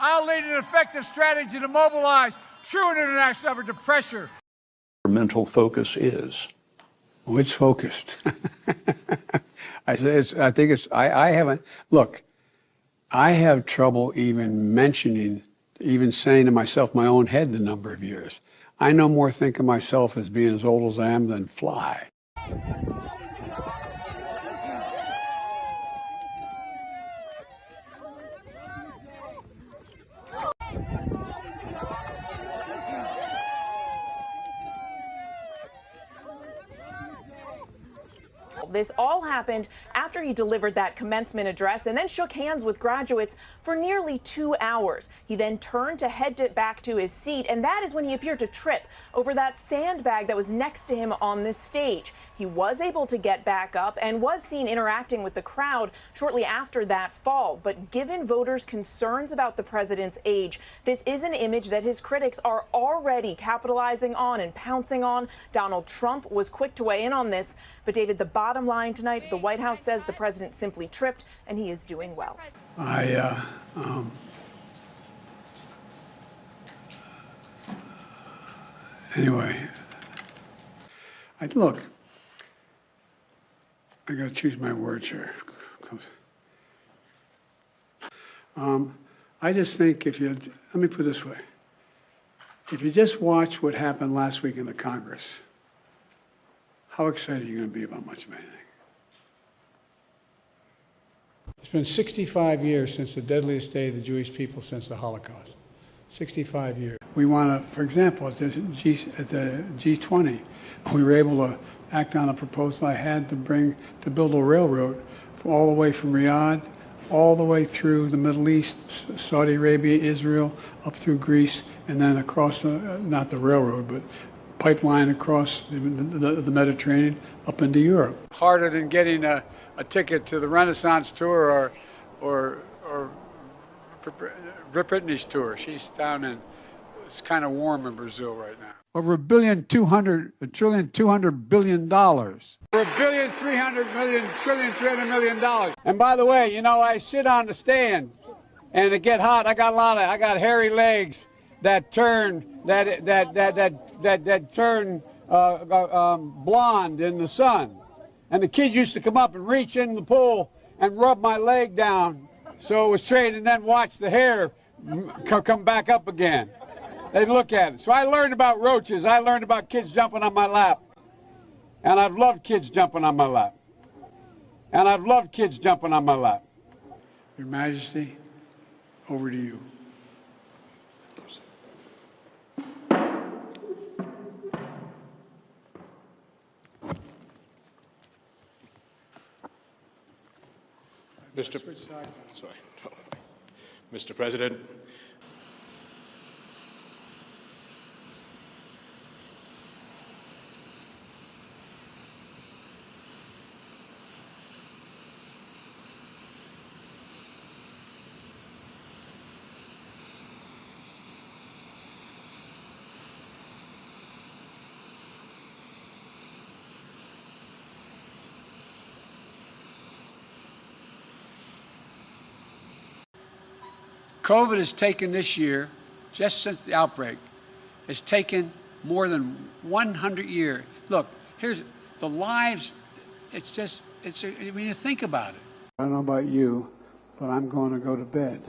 I'll lead an effective strategy to mobilize true international effort to pressure. Mental focus is. Oh, it's focused. I haven't, look, I have trouble even saying to myself, my own head, the number of years. I no more think of myself as being as old as I am than fly. This all happened after he delivered that commencement address and then shook hands with graduates for nearly 2 hours. He then turned to head back to his seat, and that is when he appeared to trip over that sandbag that was next to him on this stage. He was able to get back up and was seen interacting with the crowd shortly after that fall. But given voters' concerns about the president's age, this is an image that his critics are already capitalizing on and pouncing on. Donald Trump was quick to weigh in on this. But David, the bottom line tonight, the White House says the president simply tripped and he is doing well. Anyway, look, I got to choose my words here. I just think let me put it this way. If you just watch what happened last week in the Congress, how excited are you going to be about much of anything? It's been 65 years since the deadliest day of the Jewish people since the Holocaust. 65 years. We want to, for example, at the G20, we were able to act on a proposal I had to build a railroad all the way from Riyadh, all the way through the Middle East, Saudi Arabia, Israel, up through Greece, and then across not the railroad, but pipeline across the Mediterranean up into Europe. Harder than getting a ticket to the Renaissance tour or Britney's tour. She's down in, it's kind of warm in Brazil right now. Over $1.2 billion. For $1.3 billion. And by the way, you know, I sit on the stand and it get hot. I got hairy legs that turn blonde in the sun. And the kids used to come up and reach in the pool and rub my leg down so it was straight, and then watch the hair come back up again. They'd look at it. So I learned about roaches. I learned about kids jumping on my lap. And I've loved kids jumping on my lap. And I've loved kids jumping on my lap. Your Majesty, over to you. Mr. President, COVID has taken this year, just since the outbreak, has taken more than 100 years. Look, here's the lives, when you think about it. I don't know about you, but I'm going to go to bed.